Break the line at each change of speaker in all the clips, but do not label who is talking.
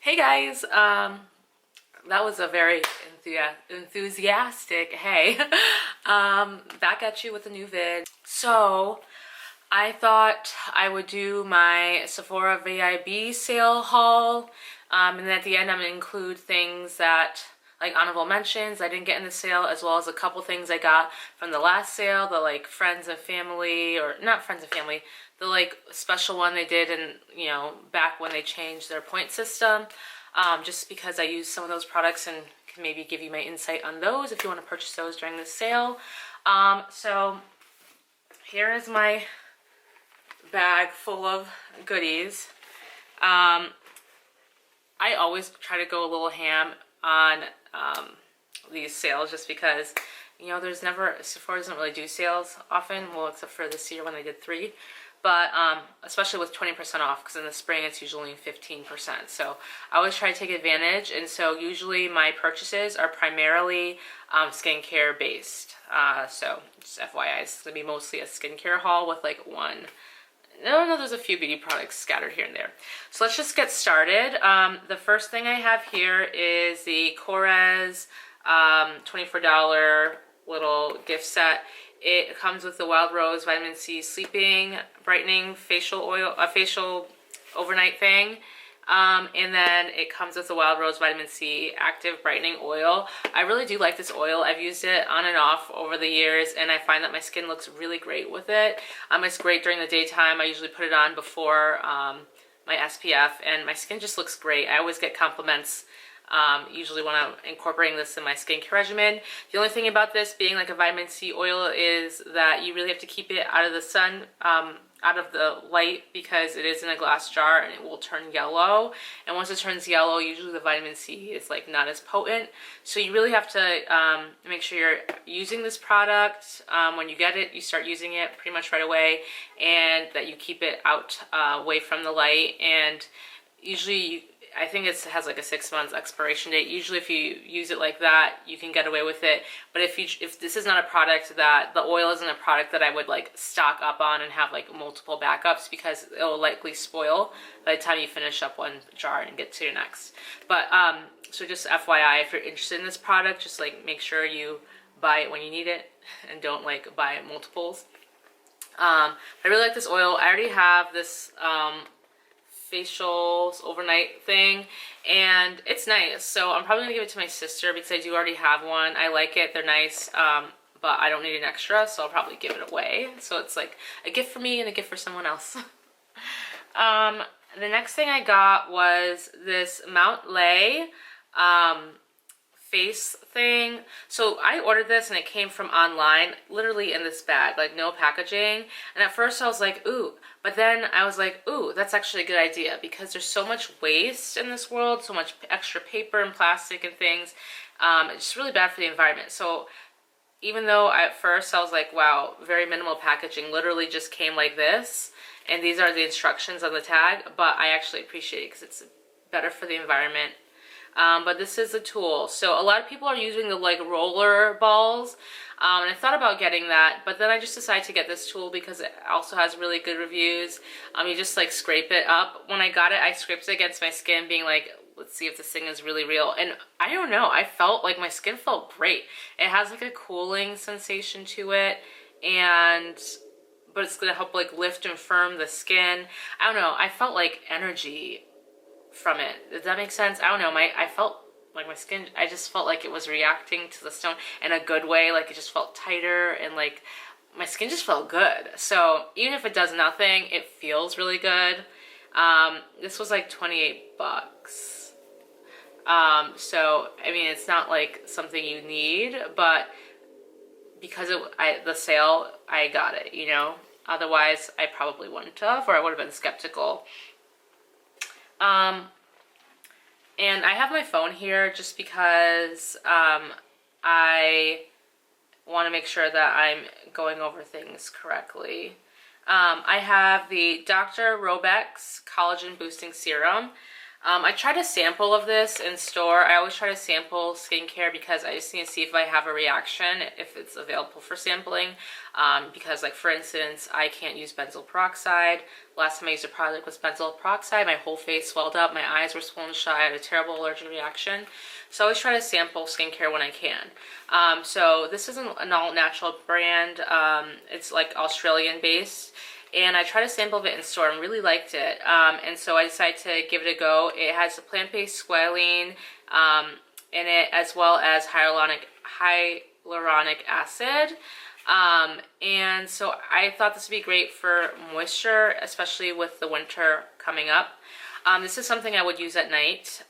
Hey guys, that was a very enthusiastic hey. Back at you with a new vid. So I thought I would do my Sephora VIB sale haul, and then at the end I'm gonna include things that like honorable mentions I didn't get in the sale, as well as a couple things I got from the last sale, the like friends and family, or not friends and family, the like special one they did, and you know, back when they changed their point system, just because I use some of those products and can maybe give you my insight on those if you want to purchase those during the sale. So here is my bag full of goodies. I always try to go a little ham on these sales, just because, you know, there's never, Sephora doesn't really do sales often, well, except for this year when they did 3, but especially with 20% off, because in the spring it's usually 15%, so I always try to take advantage. And so usually my purchases are primarily skincare based, so just FYI, it's gonna be mostly a skincare haul with like there's a few beauty products scattered here and there. So let's just get started. The first thing I have here is the Korres $24 little gift set. It comes with the Wild Rose Vitamin C Sleeping Brightening Facial Oil, a facial overnight thing. And then it comes with the Wild Rose Vitamin C Active Brightening Oil. I really do like this oil. I've used it on and off over the years, and I find that my skin looks really great with it. It's great during the daytime. I usually put it on before my SPF, and my skin just looks great. I always get compliments usually when I'm incorporating this in my skincare regimen. The only thing about this being like a vitamin C oil is that you really have to keep it out of the sun, out of the light, because it is in a glass jar and it will turn yellow. And once it turns yellow, usually the vitamin C is like not as potent. So you really have to make sure you're using this product. When you get it, you start using it pretty much right away, and that you keep it out away from the light. And usually I think it has like a 6 months expiration date. Usually if you use it like that, you can get away with it. But if this is not a product that, the oil isn't a product that I would like stock up on and have like multiple backups, because it will likely spoil by the time you finish up one jar and get to your next. But so just FYI, if you're interested in this product, just like make sure you buy it when you need it and don't like buy multiples. I really like this oil. I already have this facials overnight thing, and it's nice, so I'm probably gonna give it to my sister because I do already have one. I like it, they're nice, but I don't need an extra, so I'll probably give it away. So it's like a gift for me and a gift for someone else. The next thing I got was this Mountlay face thing. So I ordered this and it came from online, literally in this bag, like no packaging. And at first I was like, ooh, but then I was like, ooh, that's actually a good idea, because there's so much waste in this world, so much extra paper and plastic and things. It's just really bad for the environment. So even though at first I was like, wow, very minimal packaging, literally just came like this, and these are the instructions on the tag, but I actually appreciate it because it's better for the environment. But this is a tool. So a lot of people are using the like roller balls, and I thought about getting that, but then I just decided to get this tool because it also has really good reviews. You just like scrape it up. When I got it, I scraped it against my skin, being like, let's see if this thing is really real. And I don't know, I felt like my skin felt great. It has like a cooling sensation to it, but it's gonna help like lift and firm the skin. I don't know, I felt like energy from it. Does that make sense? I don't know, I felt like my skin, I just felt like it was reacting to the stone in a good way. Like it just felt tighter, and like my skin just felt good. So even if it does nothing, it feels really good. This was like 28 bucks. So I mean, it's not like something you need, but because the sale, I got it, you know. Otherwise I probably wouldn't have, or I would have been skeptical. And I have my phone here just because I want to make sure that I'm going over things correctly. I have the Dr. Roebucks Collagen Boosting Serum. I tried a sample of this in store. I always try to sample skincare because I just need to see if I have a reaction, if it's available for sampling. Because like for instance, I can't use benzoyl peroxide. Last time I used a product was benzoyl peroxide. My whole face swelled up. My eyes were swollen shut. I had a terrible allergic reaction. So I always try to sample skincare when I can. So this is an all-natural brand. It's like Australian based. And I tried a sample of it in store and really liked it. And so I decided to give it a go. It has a plant-based squalene in it, as well as hyaluronic acid. And so I thought this would be great for moisture, especially with the winter coming up. This is something I would use at night.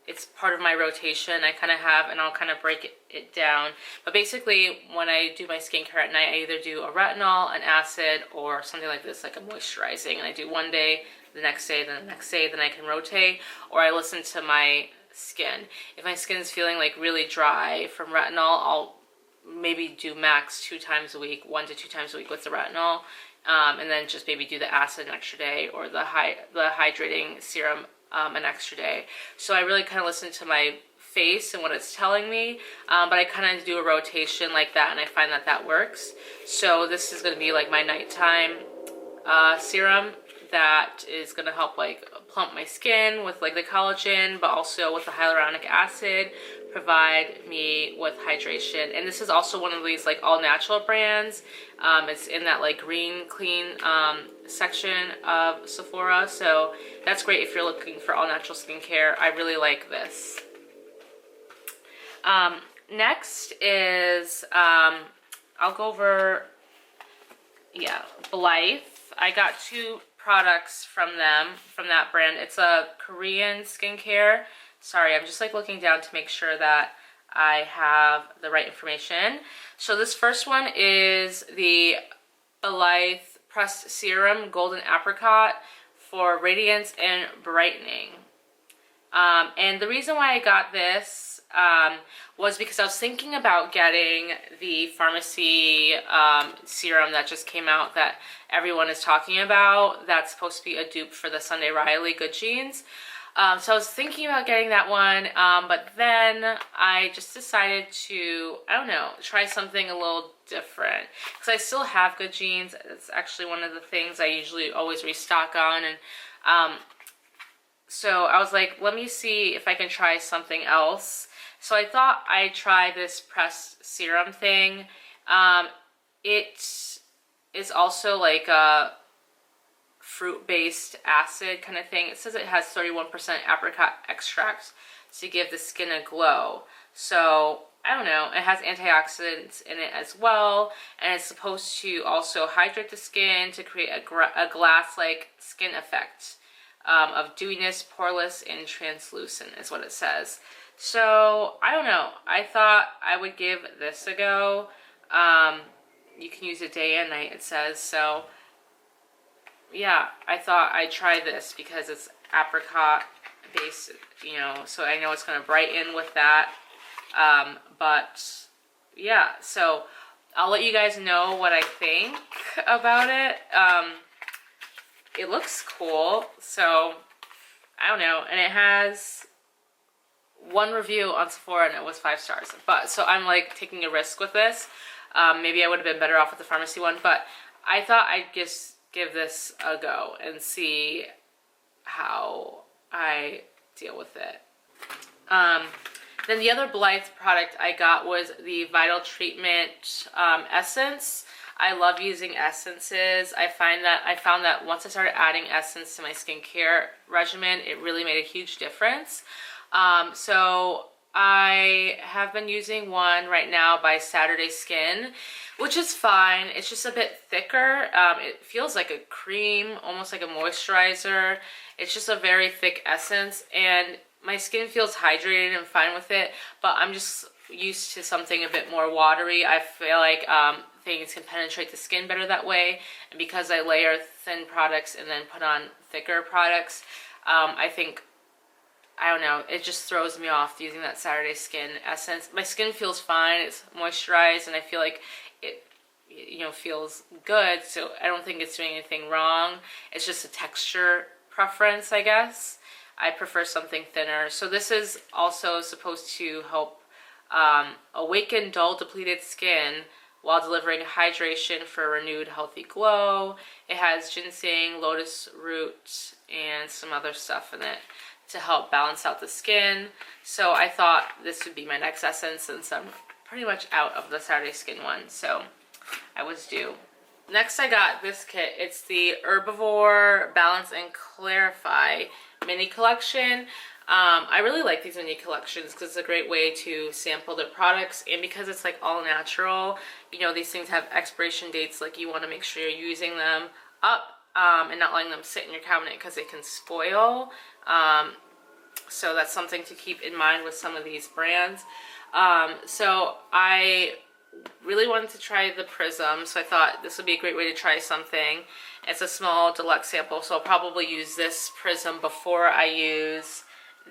It's part of my rotation. I kind of have, and I'll kind of break it down. But basically, when I do my skincare at night, I either do a retinol, an acid, or something like this, like a moisturizing. And I do one day, the next day, then the next day, then I can rotate. Or I listen to my skin. If my skin is feeling like really dry from retinol, I'll maybe do max 2 times a week, 1 to 2 times a week with the retinol. And then just maybe do the acid an extra day, or the hydrating serum an extra day. So I really kind of listen to my face and what it's telling me, but I kind of do a rotation like that, and I find that that works. So this is going to be like my nighttime serum that is going to help like plump my skin with like the collagen, but also with the hyaluronic acid, provide me with hydration. And this is also one of these like all natural brands. It's in that like green clean section of Sephora, so that's great if you're looking for all natural skincare. I really like this. Next is I'll go over Blithe. I got 2 products from that brand. It's a Korean skincare. Sorry, I'm just like looking down to make sure that I have the right information. So this first one is the Blithe Pressed Serum Golden Apricot for radiance and brightening. And the reason why I got this was because I was thinking about getting the pharmacy serum that just came out that everyone is talking about. That's supposed to be a dupe for the Sunday Riley Good Genes. So I was thinking about getting that one, but then I just decided to, I don't know, try something a little different. Because I still have Good Genes. It's actually one of the things I usually always restock on. And so I was like, let me see if I can try something else. So I thought I'd try this pressed serum thing. It is also like a fruit-based acid kind of thing. It says it has 31% apricot extract to give the skin a glow. So I don't know, it has antioxidants in it as well, and it's supposed to also hydrate the skin to create a glass-like skin effect of dewiness, poreless, and translucent is what it says. So I don't know, I thought I would give this a go. You can use it day and night, it says. So yeah, I thought I'd try this because it's apricot based, you know, so I know it's going to brighten with that. But yeah, so I'll let you guys know what I think about it. It looks cool, so I don't know. And it has 1 review on Sephora and it was 5 stars. But so I'm like taking a risk with this. Maybe I would have been better off with the pharmacy one, but I thought I'd just give this a go and see how I deal with it. Then the other Blithe product I got was the Vital Treatment Essence. I love using essences. I found that once I started adding essence to my skincare regimen, it really made a huge difference. So I have been using one right now by Saturday Skin, which is fine. It's just a bit thicker. It feels like a cream, almost like a moisturizer. It's just a very thick essence, and my skin feels hydrated and fine with it, but I'm just used to something a bit more watery. I feel like things can penetrate the skin better that way, and because I layer thin products and then put on thicker products, I think, I don't know, it just throws me off using that Saturday Skin essence. My skin feels fine, it's moisturized, and I feel like it, you know, feels good, so I don't think it's doing anything wrong. It's just a texture preference, I guess. I prefer something thinner. So this is also supposed to help awaken dull, depleted skin while delivering hydration for a renewed, healthy glow. It has ginseng, lotus root, and some other stuff in it to help balance out the skin. So I thought this would be my next essence since I'm pretty much out of the Saturday Skin one. So I was due. Next I got this kit. It's the Herbivore Balance and Clarify mini collection. I really like these mini collections because it's a great way to sample their products, and because it's like all natural, you know, these things have expiration dates, like you want to make sure you're using them up and not letting them sit in your cabinet because they can spoil. So that's something to keep in mind with some of these brands. So I really wanted to try the Prism, so I thought this would be a great way to try something. It's a small deluxe sample, so I'll probably use this Prism before I use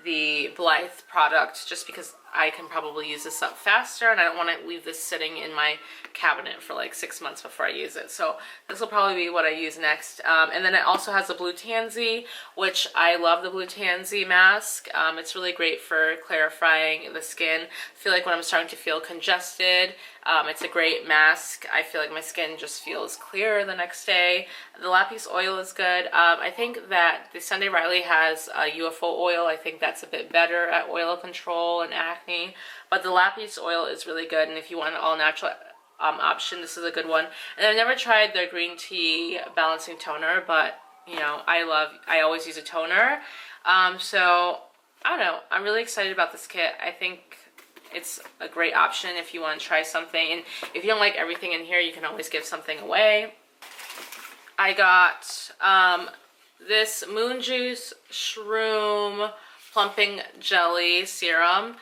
the Blithe product, just because I can probably use this up faster and I don't want to leave this sitting in my cabinet for like 6 months before I use it. So this will probably be what I use next. And then it also has a blue tansy, which I love the blue tansy mask. It's really great for clarifying the skin. I feel like when I'm starting to feel congested, it's a great mask. I feel like my skin just feels clearer the next day. The lapis oil is good. I think that the Sunday Riley has a UFO oil. I think that's a bit better at oil control and acne. But the lapis oil is really good, and if you want an all-natural option, this is a good one. And I've never tried their green tea balancing toner, but you know, I always use a toner. So I don't know, I'm really excited about this kit. I think it's a great option if you want to try something, and if you don't like everything in here, you can always give something away. I got this Moon Juice Shroom Plumping Jelly Serum.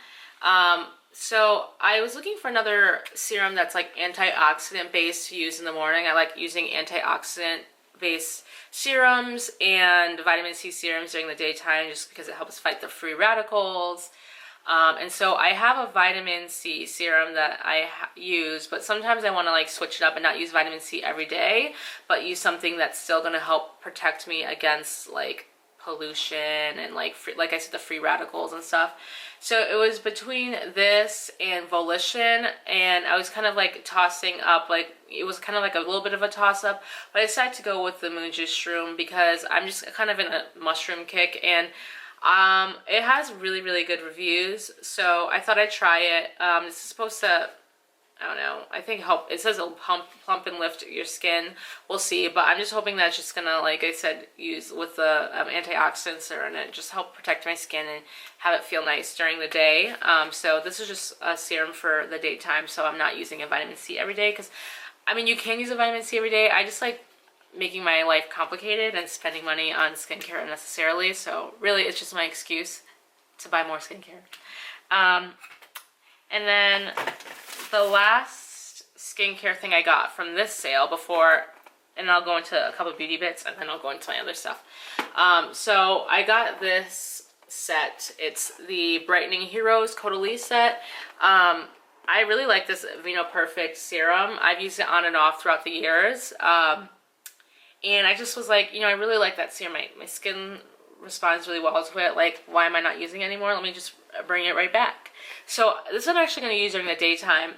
So I was looking for another serum that's like antioxidant based to use in the morning. I like using antioxidant based serums and vitamin C serums during the daytime just because it helps fight the free radicals. And so I have a vitamin C serum that I use, but sometimes I want to like switch it up and not use vitamin C every day, but use something that's still going to help protect me against like pollution and like I said, the free radicals and stuff. So it was between this and Volition, and I was kind of like tossing up, like it was kind of like a little bit of a toss up, but I decided to go with the Moon Juice Shroom because I'm just kind of in a mushroom kick, and it has really, really good reviews, so I thought I'd try it. This is supposed to, I don't know, I think help. It says it'll plump and lift your skin. We'll see, but I'm just hoping that's just gonna, like I said, use with the antioxidants are in it, just help protect my skin and have it feel nice during the day. So this is just a serum for the daytime, so I'm not using a vitamin C every day, because, I mean, you can use a vitamin C every day. I just like making my life complicated and spending money on skincare unnecessarily, so really it's just my excuse to buy more skincare. And then the last skincare thing I got from this sale before, and I'll go into a couple of beauty bits and then I'll go into my other stuff. So I got this set. It's the Brightening Heroes Caudalie set. I really like this Vino Perfect serum. I've used it on and off throughout the years. And I just was like, you know, I really like that serum. My skin responds really well to it. Like, why am I not using it anymore? Let me just bring it right back. So this one I'm actually going to use during the daytime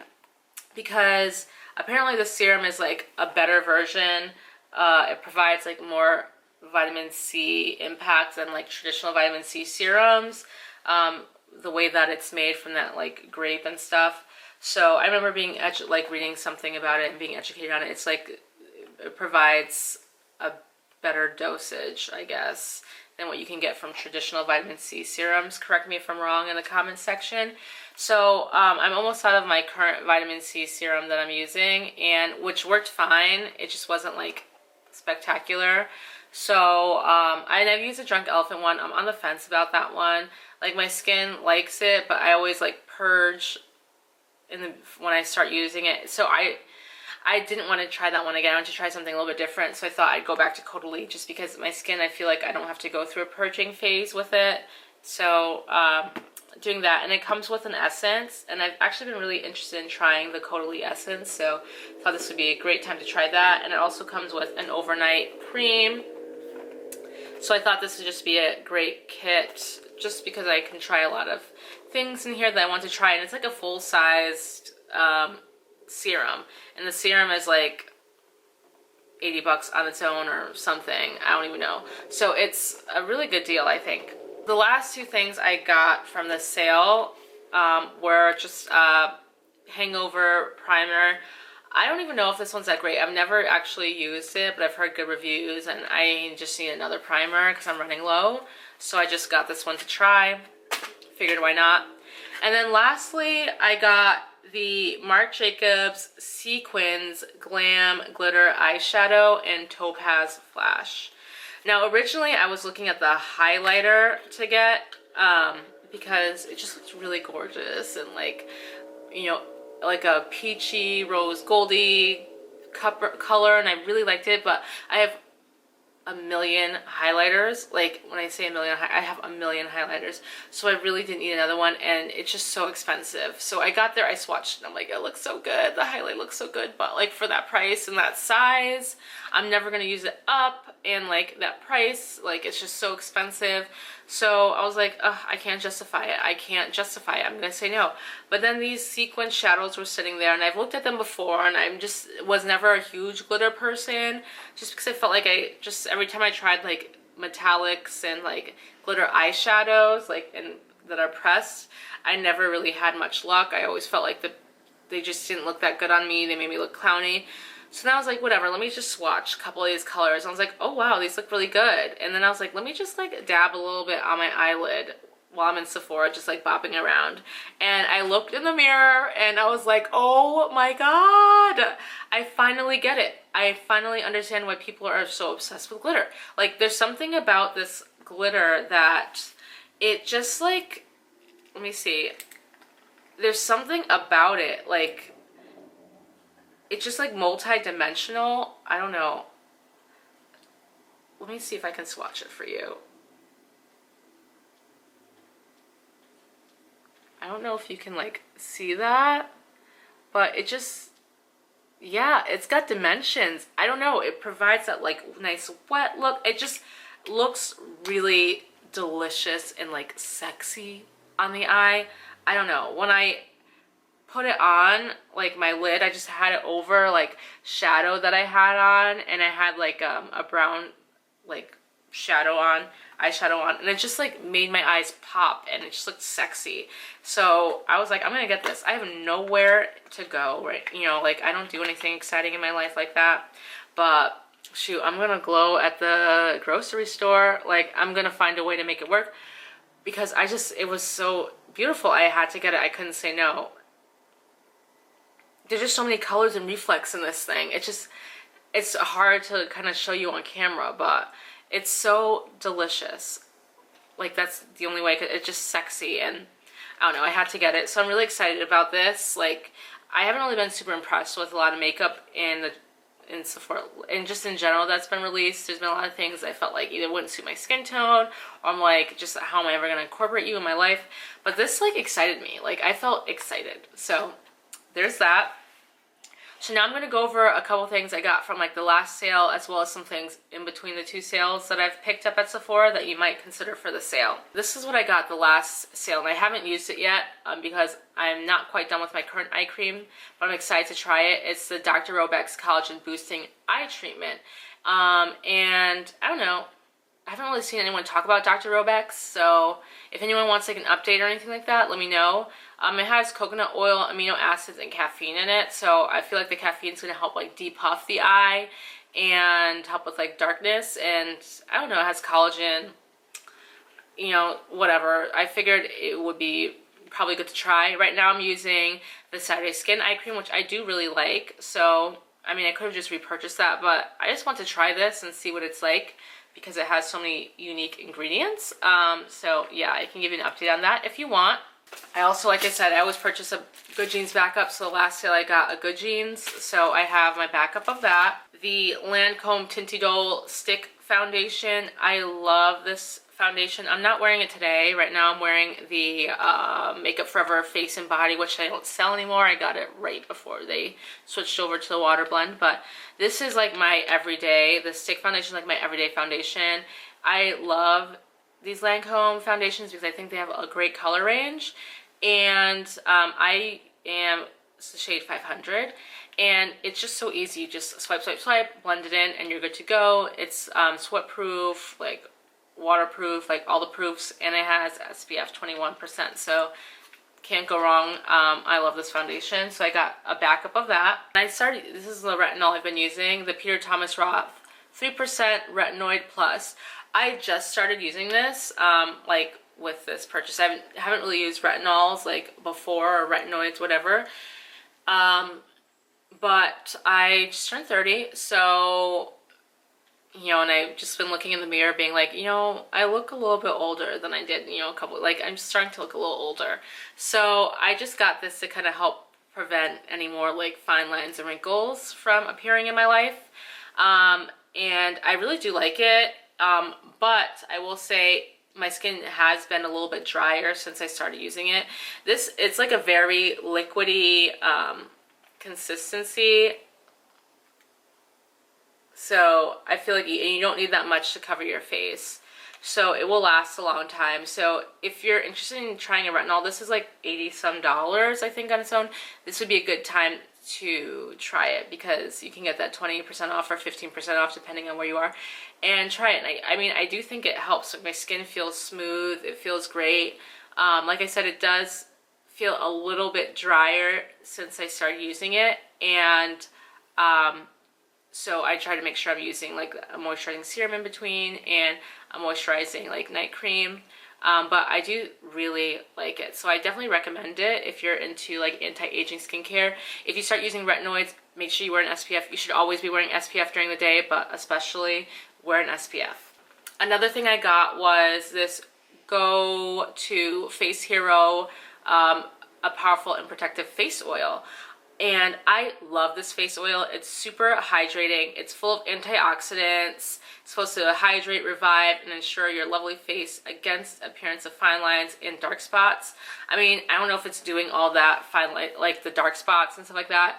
because apparently the serum is like a better version. It provides like more vitamin C impact than like traditional vitamin C serums. The way that it's made from that like grape and stuff. So I remember being reading something about it and being educated on it. It's like it provides a better dosage, I guess, than what you can get from traditional vitamin C serums. Correct me if I'm wrong in the comments section. So I'm almost out of my current vitamin C serum that I'm using, and which worked fine. It just wasn't like spectacular. So I've used a Drunk Elephant one. I'm on the fence about that one. Like, my skin likes it, but I always like purge when I start using it. So I didn't want to try that one again. I wanted to try something a little bit different, so I thought I'd go back to Caudalie just because my skin, I feel like I don't have to go through a purging phase with it. So doing that, and it comes with an essence, and I've actually been really interested in trying the Caudalie essence, so I thought this would be a great time to try that. And it also comes with an overnight cream. So I thought this would just be a great kit just because I can try a lot of things in here that I want to try. And it's like a full-sized serum. And the serum is like $80 on its own or something. I don't even know. So it's a really good deal, I think. The last two things I got from the sale were just hangover primer. I don't even know if this one's that great. I've never actually used it, but I've heard good reviews, and I just need another primer because I'm running low. So I just got this one to try. Figured why not. And then lastly, I got the Marc Jacobs See-quins Glam Glitter Eyeshadow in Topaz Flash. Now originally I was looking at the highlighter to get because it just looks really gorgeous and like, you know, like a peachy rose goldy color, and I really liked it, but I have a million highlighters. Like when I say a million, I have a million highlighters, so I really didn't need another one, and it's just so expensive. So I got there, I swatched, and I'm like, it looks so good, the highlight looks so good, but like for that price and that size, I'm never gonna use it up, and like that price, like it's just so expensive. So I was like, ugh, I can't justify it. I can't justify it. I'm gonna say no. But then these sequin shadows were sitting there, and I've looked at them before, and I'm just was never a huge glitter person, just because I felt like I just every time I tried like metallics and like glitter eyeshadows, like and that are pressed, I never really had much luck. I always felt like they just didn't look that good on me. They made me look clowny. So then I was like, whatever, let me just swatch a couple of these colors. And I was like, oh wow, these look really good. And then I was like, let me just like dab a little bit on my eyelid while I'm in Sephora, just like bopping around. And I looked in the mirror and I was like, oh my god, I finally get it. I finally understand why people are so obsessed with glitter. Like there's something about this glitter that it just like, let me see. There's something about it, like, it's just like multi-dimensional. I don't know. Let me see if I can swatch it for you. I don't know if you can like see that, but it just, yeah, it's got dimensions. I don't know. It provides that like nice wet look. It just looks really delicious and like sexy on the eye. I don't know. When I put it on like my lid, I just had it over like shadow that I had on, and I had like a brown like eyeshadow on, and it just like made my eyes pop, and it just looked sexy. So I was like, I'm gonna get this. I have nowhere to go, right? You know, like I don't do anything exciting in my life like that, but shoot, I'm gonna glow at the grocery store. Like I'm gonna find a way to make it work, because it was so beautiful. I had to get it. I couldn't say no. There's just so many colors and reflex in this thing. It's hard to kind of show you on camera, but it's so delicious. Like that's the only way. It's just sexy, and I don't know, I had to get it. So I'm really excited about this. Like I haven't really been super impressed with a lot of makeup in Sephora, and just in general that's been released. There's been a lot of things I felt like either wouldn't suit my skin tone, or I'm like, just how am I ever going to incorporate you in my life? But this like excited me. Like I felt excited. So there's that. So now I'm going to go over a couple things I got from like the last sale, as well as some things in between the two sales that I've picked up at Sephora that you might consider for the sale. This is what I got the last sale, and I haven't used it yet because I'm not quite done with my current eye cream, but I'm excited to try it. It's the Dr. Roebucks Collagen Boosting Eye Treatment. And I don't know, I haven't really seen anyone talk about Dr. Roebucks, so if anyone wants like an update or anything like that, let me know. It has coconut oil, amino acids, and caffeine in it, so I feel like the caffeine is going to help like depuff the eye and help with like darkness, and I don't know, it has collagen, you know, whatever. I figured it would be probably good to try. Right now I'm using the Saturday Skin Eye Cream, which I do really like, so I mean I could have just repurchased that, but I just want to try this and see what it's like, because it has so many unique ingredients. So yeah, I can give you an update on that if you want. I also, like I said, I always purchase a Good Jeans backup, so the last sale I got a Good Jeans, so I have my backup of that. The Lancome Tint Idole Stick Foundation. I love this foundation. I'm not wearing it today. Right now I'm wearing the Makeup Forever Face and Body, which they don't sell anymore. I got it right before they switched over to the water blend, but this is like my everyday, the stick foundation is like my everyday foundation. I love these Lancome foundations because I think they have a great color range, and I am the shade 500, and it's just so easy. You just swipe, swipe, swipe, blend it in, and you're good to go. It's sweat proof, like waterproof, like all the proofs, and it has SPF 21%, so can't go wrong. I love this foundation, so I got a backup of that. And I started, this is the retinol I've been using, the Peter Thomas Roth 3% Retinoid Plus. I just started using this, like with this purchase. I haven't really used retinols like before, or retinoids, whatever. But I just turned 30, so, you know, and I've just been looking in the mirror being like, you know, I look a little bit older than I did, you know, I'm just starting to look a little older. So I just got this to kind of help prevent any more like fine lines and wrinkles from appearing in my life. And I really do like it. But I will say my skin has been a little bit drier since I started using it. It's like a very liquidy, consistency. So I feel like you don't need that much to cover your face. So it will last a long time. So if you're interested in trying a retinol, this is like $80 some, I think, on its own. This would be a good time to try it because you can get that 20% off or 15% off depending on where you are, and try it. And I mean, I do think it helps. Like, my skin feels smooth. It feels great. Like I said, it does feel a little bit drier since I started using it, and so I try to make sure I'm using like a moisturizing serum in between and a moisturizing like night cream. But I do really like it. So I definitely recommend it if you're into like anti-aging skincare. If you start using retinoids, make sure you wear an SPF. You should always be wearing SPF during the day, but especially wear an SPF. Another thing I got was this Go To Face Hero, a powerful and protective face oil. And I love this face oil. It's super hydrating. It's full of antioxidants. It's supposed to hydrate, revive, and ensure your lovely face against appearance of fine lines and dark spots. I mean, I don't know if it's doing all that fine line, like the dark spots and stuff like that.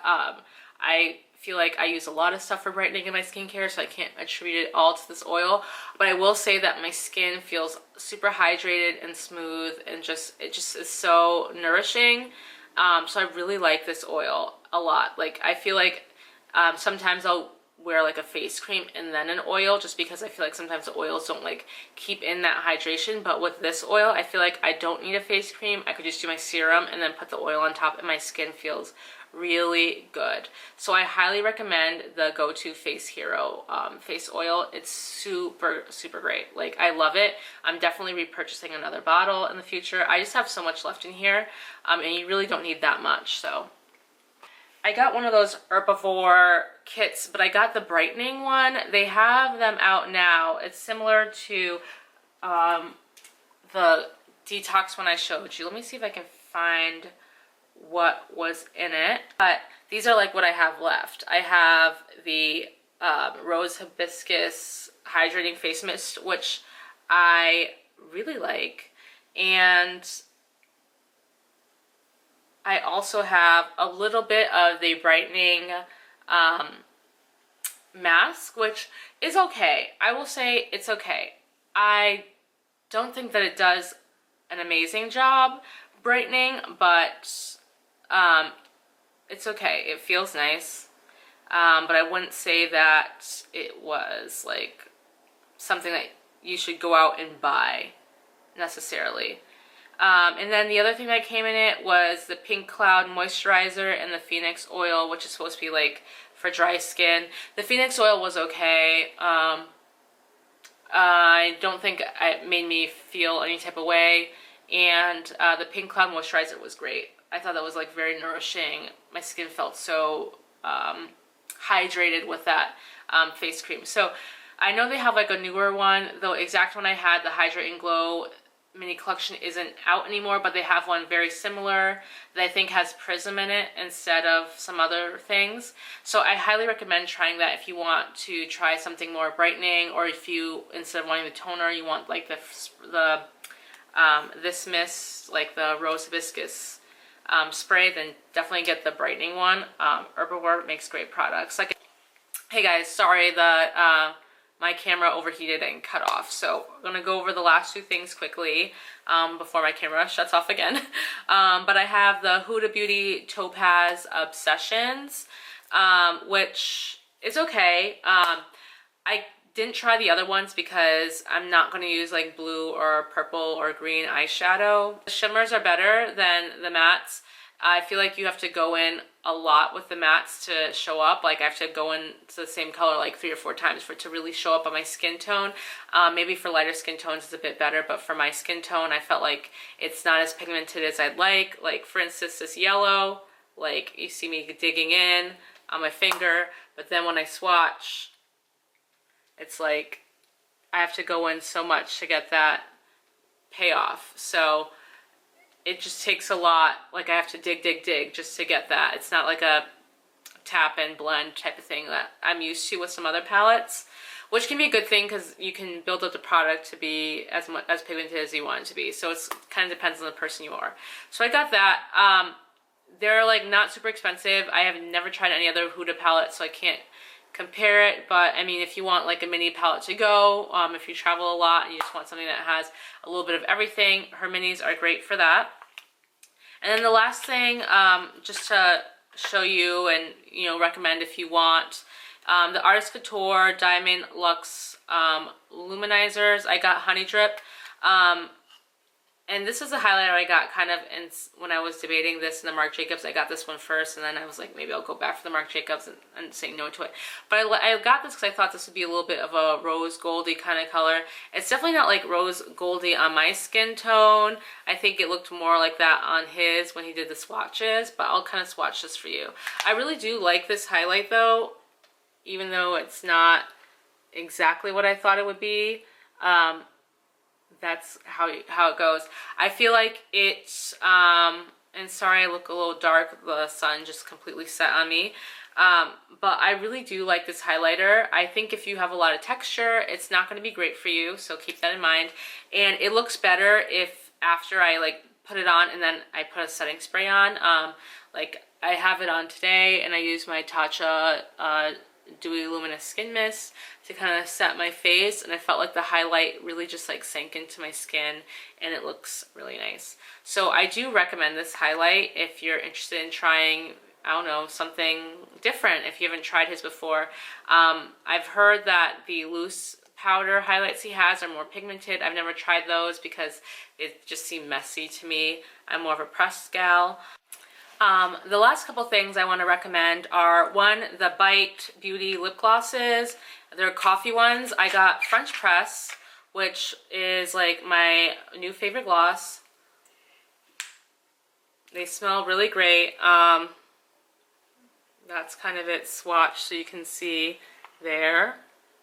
I feel like I use a lot of stuff for brightening in my skincare, so I can't attribute it all to this oil. But I will say that my skin feels super hydrated and smooth, and it just is so nourishing. So I really like this oil a lot. Like, I feel like sometimes I'll wear like a face cream and then an oil, just because I feel like sometimes the oils don't like keep in that hydration. But with this oil, I feel like I don't need a face cream. I could just do my serum and then put the oil on top, and my skin feels really good. So I highly recommend the Go To Face Hero face oil. It's super, super great. Like, I love it. I'm definitely repurchasing another bottle in the future. I just have so much left in here, and you really don't need that much. So I got one of those Herbivore kits, but I got the brightening one. They have them out now. It's similar to the detox one I showed you. Let me see if I can find what was in it. But these are like what I have left. I have the Rose Hibiscus Hydrating Face Mist, which I really like. And I also have a little bit of the brightening mask, which is okay. I will say it's okay. I don't think that it does an amazing job brightening, but it's okay. It feels nice, but I wouldn't say that it was like something that you should go out and buy necessarily. And then the other thing that came in it was the Pink Cloud Moisturizer and the Phoenix Oil, which is supposed to be like for dry skin. The Phoenix Oil was okay. I don't think it made me feel any type of way. And the Pink Cloud Moisturizer was great. I thought that was like very nourishing. My skin felt so hydrated with that face cream. So I know they have like a newer one. The exact one I had, the Hydrate and Glow mini collection, isn't out anymore, but they have one very similar that I think has Prism in it instead of some other things. So I highly recommend trying that if you want to try something more brightening, or if you, instead of wanting the toner, you want like this mist, like the Rose Hibiscus spray, then definitely get the brightening one. Herbivore makes great products. Like, hey guys, sorry, the my camera overheated and cut off. So I'm gonna go over the last 2 things quickly before my camera shuts off again. But I have the Huda Beauty Topaz Obsessions, which is okay. I didn't try the other ones because I'm not going to use like blue or purple or green eyeshadow. The shimmers are better than the mattes. I feel like you have to go in a lot with the mattes to show up. Like I have to go in to the same color like 3 or 4 times for it to really show up on my skin tone. Maybe for lighter skin tones it's a bit better, but for my skin tone I felt like it's not as pigmented as I'd like. Like for instance this yellow, like you see me digging in on my finger, but then when I swatch, it's like I have to go in so much to get that payoff. So it just takes a lot. Like I have to dig just to get that. It's not like a tap and blend type of thing that I'm used to with some other palettes, which can be a good thing because you can build up the product to be as pigmented as you want it to be. So it's kind of depends on the person you are. So I got that. They're like not super expensive. I have never tried any other Huda palette, so I can't compare it, but I mean if you want like a mini palette to go, if you travel a lot and you just want something that has a little bit of everything, her minis are great for that. And then the last thing, just to show you and you know recommend if you want, the Artist Couture Diamond Luxe Luminizers. I got Honey Drip, and this is a highlighter I got kind of when I was debating this and the Marc Jacobs. I got this one first, and then I was like, maybe I'll go back for the Marc Jacobs and say no to it. But I got this because I thought this would be a little bit of a rose goldy kind of color. It's definitely not like rose goldy on my skin tone. I think it looked more like that on his when he did the swatches, but I'll kind of swatch this for you. I really do like this highlight though, even though it's not exactly what I thought it would be. That's how it goes. I feel like it's, and sorry I look a little dark, the sun just completely set on me, but I really do like this highlighter. I think if you have a lot of texture, it's not going to be great for you, so keep that in mind. And it looks better if after I like put it on and then I put a setting spray on. Like I have it on today and I use my Tatcha Dewy Luminous Skin Mist to kind of set my face, and I felt like the highlight really just like sank into my skin and it looks really nice. So I do recommend this highlight if you're interested in trying, I don't know, something different if you haven't tried his before. I've heard that the loose powder highlights he has are more pigmented. I've never tried those because it just seem messy to me. I'm more of a pressed gal. The last couple things I want to recommend are, one, the Bite Beauty lip glosses. They're coffee ones. I got French Press, which is like my new favorite gloss. They smell really great. That's kind of its swatch, so you can see there.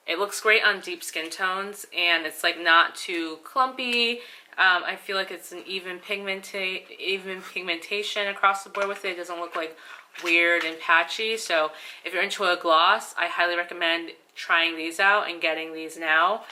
It looks great on deep skin tones, and it's like not too clumpy. I feel like it's an even pigmentation across the board with it. It doesn't look like weird and patchy. So if you're into a gloss, I highly recommend trying these out and getting these now,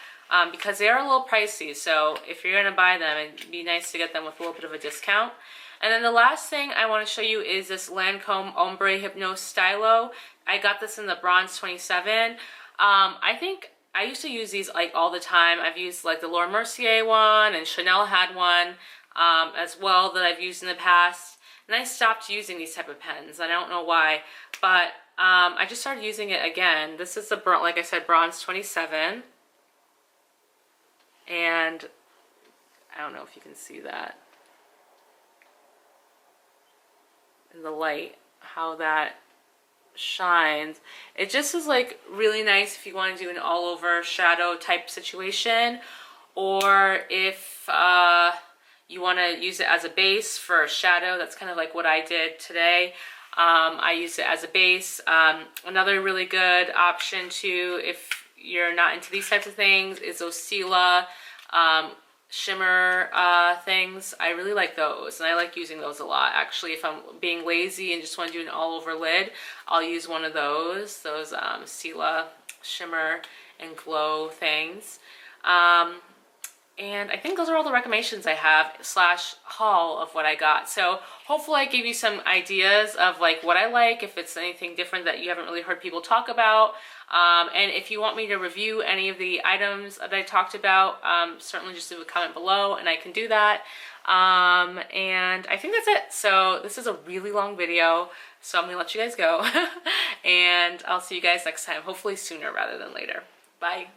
because they are a little pricey. So if you're gonna buy them, it'd be nice to get them with a little bit of a discount. And then the last thing I want to show you is this Lancome Ombre Hypno Stylo. I got this in the Bronze 27. I think I used to use these like all the time. I've used like the Laura Mercier one, and Chanel had one as well that I've used in the past. And I stopped using these type of pens. I don't know why, but I just started using it again. This is the, like I said, Bronze 27. And I don't know if you can see that in the light, how that shines. It just is like really nice if you want to do an all over shadow type situation, or if you want to use it as a base for a shadow. That's kind of like what I did today. I used it as a base. Another really good option too, if you're not into these types of things, is those Stila shimmer things. I really like those, and I like using those a lot. Actually, if I'm being lazy and just want to do an all over lid, I'll use one of those Stila shimmer and glow things. And I think those are all the recommendations I have slash haul of what I got. So hopefully I gave you some ideas of like what I like, if it's anything different that you haven't really heard people talk about. And if you want me to review any of the items that I talked about, certainly just leave a comment below and I can do that. And I think that's it. So this is a really long video, so I'm gonna let you guys go. And I'll see you guys next time, hopefully sooner rather than later. Bye.